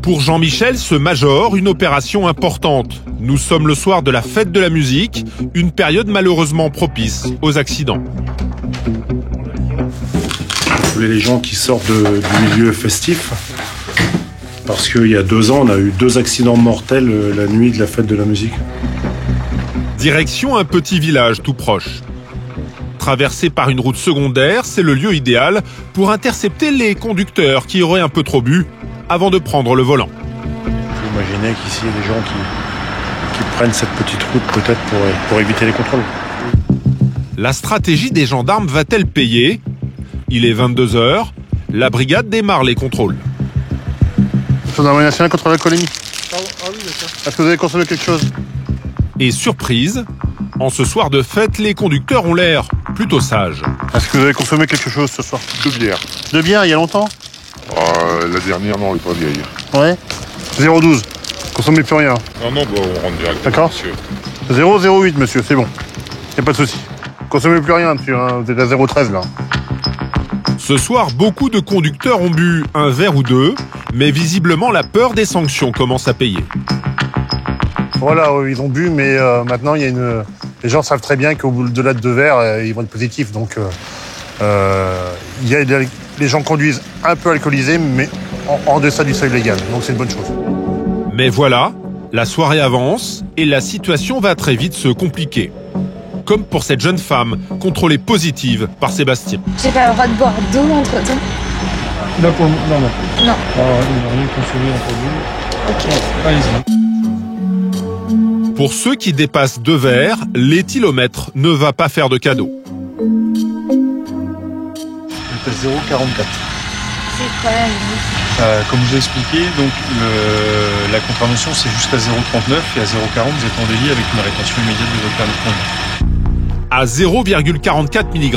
Pour Jean-Michel, ce major, une opération importante. Nous sommes le soir de la fête de la musique, une période malheureusement propice aux accidents. Les gens qui sortent du milieu festif, parce qu'il y a 2 ans, on a eu 2 accidents mortels la nuit de la fête de la musique. Direction un petit village tout proche. Traversé par une route secondaire, c'est le lieu idéal pour intercepter les conducteurs qui auraient un peu trop bu avant de prendre le volant. Vous imaginez qu'ici, il y a des gens qui prennent cette petite route peut-être pour éviter les contrôles. La stratégie des gendarmes va-t-elle payer ? Il est 22 h, la brigade démarre les contrôles. Gendarmerie nationale contre l'alcoolémie. Est-ce que vous avez consommé quelque chose ? Et surprise, en ce soir de fête, les conducteurs ont l'air plutôt sages. Est-ce que vous avez consommé quelque chose ce soir ? 2 bières. 2 bières, il y a longtemps ? La dernière, non, elle n'est pas vieille. Ouais. 0,12. Consommez plus rien. Non, bon, on rentre direct. D'accord. 0,08, monsieur, c'est bon. Y a pas de souci. Consommez plus rien, monsieur, hein. Vous êtes à 0,13 là. Ce soir, beaucoup de conducteurs ont bu un verre ou 2, mais visiblement la peur des sanctions commence à payer. Voilà, ils ont bu, mais maintenant, il y a les gens savent très bien qu'au-delà de 2 verres, ils vont être positifs. Donc, les gens conduisent un peu alcoolisés, mais en deçà du seuil légal. Donc, c'est une bonne chose. Mais voilà, la soirée avance et la situation va très vite se compliquer. Comme pour cette jeune femme, contrôlée positive par Sébastien. J'ai pas le droit de boire d'eau entre-temps. Là pour le moment, non. Non. Il n'a rien consommé entre vous. Ok. Allez-y. Pour ceux qui dépassent 2 verres, l'éthylomètre ne va pas faire de cadeau. C'est 0,44. C'est quoi la limite ? Comme je vous ai expliqué, donc la contravention c'est jusqu'à 0,39 et à 0,40 vous êtes en délit avec une rétention immédiate de votre permis de conduire. À 0,44 mg,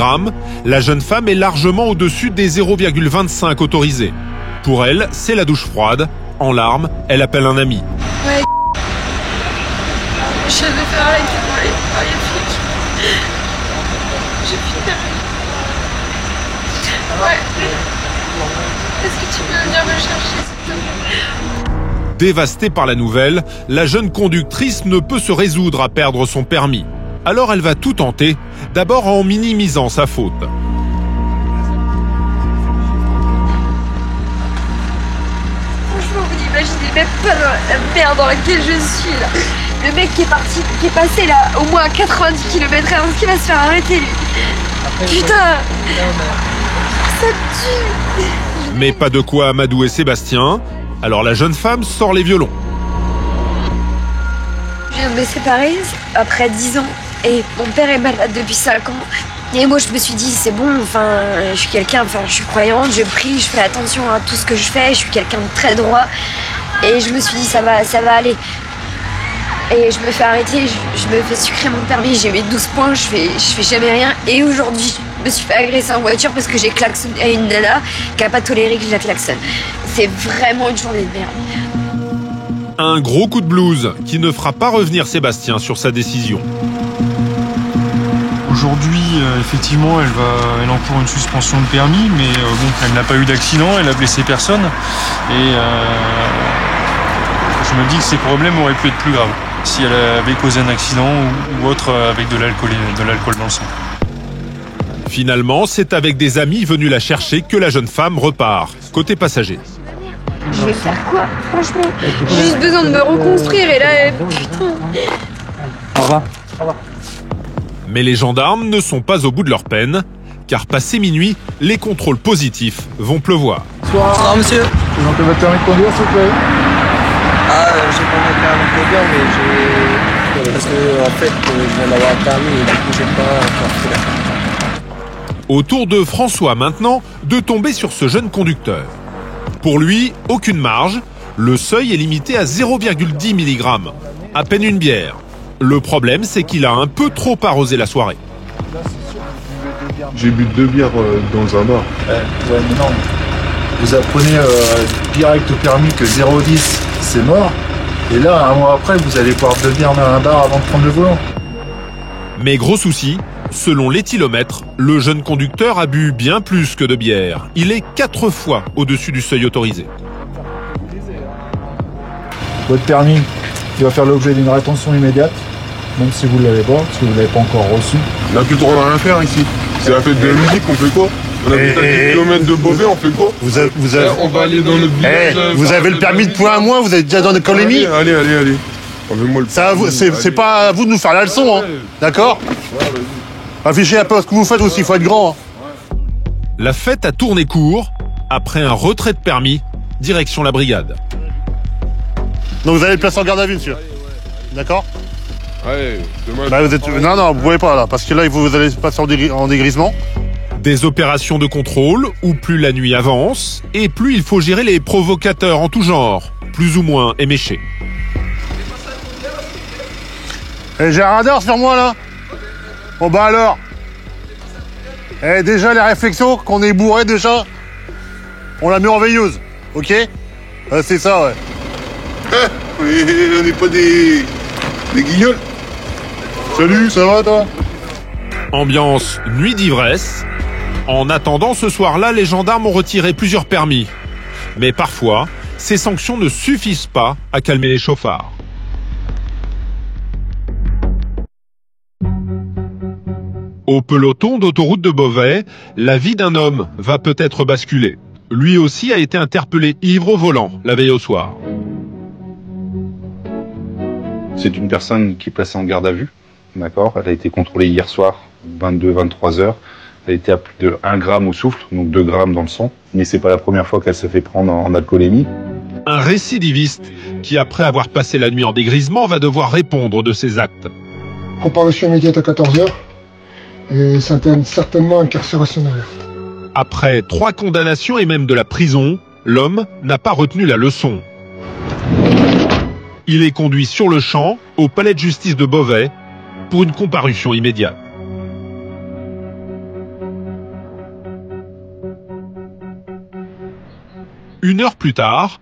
la jeune femme est largement au-dessus des 0,25 autorisés. Pour elle, c'est la douche froide. En larmes, elle appelle un ami. Ouais. Je vais faire avec les flics. J'ai fini. Ouais. Est-ce que tu peux venir me chercher, s'il te plaît ? Dévastée par la nouvelle, la jeune conductrice ne peut se résoudre à perdre son permis. Alors elle va tout tenter, d'abord en minimisant sa faute. Franchement, vous n'imaginez même pas la merde dans laquelle je suis là. Le mec qui est passé là au moins à 90 km/h, qui va se faire arrêter lui. Putain, ça tue. Mais pas de quoi amadouer Sébastien, alors la jeune femme sort les violons. Je viens de me séparer après 10 ans et mon père est malade depuis 5 ans. Et moi je me suis dit c'est bon, je suis croyante, je prie, je fais attention à tout ce que je fais, je suis quelqu'un de très droit. Et je me suis dit ça va aller. Et je me fais arrêter, je me fais sucrer mon permis, j'ai mis 12 points, je fais jamais rien. Et aujourd'hui, je me suis fait agresser en voiture parce que j'ai klaxonné à une nana qui a pas toléré que je la klaxonne. C'est vraiment une journée de merde. Un gros coup de blues qui ne fera pas revenir Sébastien sur sa décision. Aujourd'hui, effectivement, elle encourt une suspension de permis, mais elle n'a pas eu d'accident, elle a blessé personne. Et je me dis que ses problèmes auraient pu être plus graves si elle avait causé un accident ou autre avec de l'alcool dans le sang. Finalement, c'est avec des amis venus la chercher que la jeune femme repart, côté passager. Je vais faire quoi, franchement? J'ai juste besoin de me reconstruire et là, putain. Au revoir. Mais les gendarmes ne sont pas au bout de leur peine, car passé minuit, les contrôles positifs vont pleuvoir. Bonsoir monsieur. Présentez votre permis de conduire, s'il vous plaît. J'ai pas mon permis de conduire, mais parce que en fait, je viens d'avoir un permis et du coup, j'ai pas encore fait la. Au tour de François maintenant de tomber sur ce jeune conducteur. Pour lui, aucune marge, le seuil est limité à 0,10 mg, à peine une bière. Le problème, c'est qu'il a un peu trop arrosé la soirée. J'ai bu 2 bières dans un bar. Ouais, mais non. Vous apprenez direct au permis que 0,10 c'est mort. Et là, un mois après, vous allez boire 2 bières dans un bar avant de prendre le volant. Mais gros souci, selon l'éthylomètre, le jeune conducteur a bu bien plus que de bière. Il est 4 fois au-dessus du seuil autorisé. votre permis, il va faire l'objet d'une rétention immédiate, même si vous ne l'avez pas, parce que vous ne l'avez pas encore reçu. On n'a plus trop rien à faire ici. C'est la fête de la musique, on fait quoi? On a plus de kilomètres de Beauvais, on fait quoi? On va aller dans notre village. vous avez le permis de point à moins, vous êtes déjà dans l'économie. Allez. Enlevez-moi le permis. C'est pas à vous de nous faire la leçon, hein. D'accord? Réfléchissez un peu à ce que vous faites aussi, il faut être grand. Hein. La fête a tourné court. Après un retrait de permis, direction la brigade. Donc vous allez le placer en garde à vue, monsieur. D'accord? Ouais, dommage. Bah, non, vous pouvez pas là, parce que là, vous allez passer en dégrisement. Des opérations de contrôle où plus la nuit avance et plus il faut gérer les provocateurs en tout genre, plus ou moins éméchés. J'ai un radar sur moi là. Bon bah alors. Déjà les réflexions qu'on est bourré déjà, on la met en veilleuse, ok? C'est ça, ouais. On n'est pas des guignols. Salut, ça va toi? Ambiance nuit d'ivresse. En attendant, ce soir-là, les gendarmes ont retiré plusieurs permis. Mais parfois, ces sanctions ne suffisent pas à calmer les chauffards. Au peloton d'autoroute de Beauvais, la vie d'un homme va peut-être basculer. Lui aussi a été interpellé ivre au volant la veille au soir. C'est une personne qui est placée en garde à vue, d'accord. Elle a été contrôlée hier soir, 22-23 heures. Elle était à plus de 1 gramme au souffle, donc 2 grammes dans le sang. Mais c'est pas la première fois qu'elle se fait prendre en alcoolémie. Un récidiviste qui, après avoir passé la nuit en dégrisement, va devoir répondre de ses actes. Comparution immédiate à 14h et certainement incarcération à l'heure. Après 3 condamnations et même de la prison, l'homme n'a pas retenu la leçon. Il est conduit sur le champ au palais de justice de Beauvais pour une comparution immédiate. Une heure plus tard,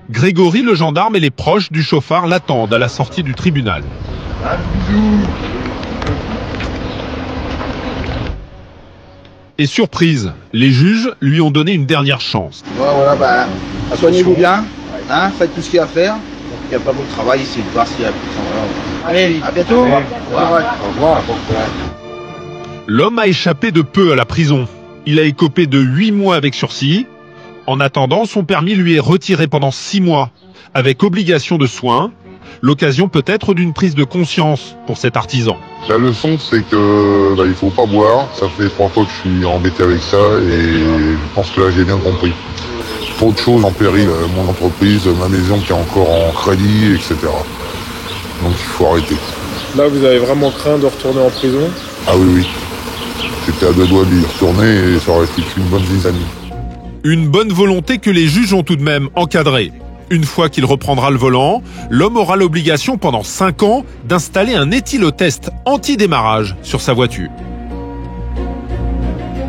Grégory le gendarme et les proches du chauffard l'attendent à la sortie du tribunal. Et surprise, les juges lui ont donné une dernière chance. Voilà, bah, soignez-vous bien, hein, faites tout ce qu'il y a à faire. Il n'y a pas beaucoup de travail ici, de voir s'il y a plus de... Allez, à bientôt. Au revoir. L'homme a échappé de peu à la prison. Il a écopé de 8 mois avec sursis. En attendant, son permis lui est retiré pendant 6 mois, avec obligation de soins. L'occasion peut-être d'une prise de conscience pour cet artisan. La leçon, c'est que il faut pas boire. Ça fait 3 fois que je suis embêté avec ça et je pense que là j'ai bien compris. Trop de choses en péril, mon entreprise, ma maison qui est encore en crédit, etc. Donc il faut arrêter. Là, vous avez vraiment craint de retourner en prison? Ah oui. J'étais à 2 doigts d'y retourner et ça aurait été une bonne dizaine. Une bonne volonté que les juges ont tout de même encadrée. Une fois qu'il reprendra le volant, l'homme aura l'obligation pendant 5 ans d'installer un éthylotest anti-démarrage sur sa voiture.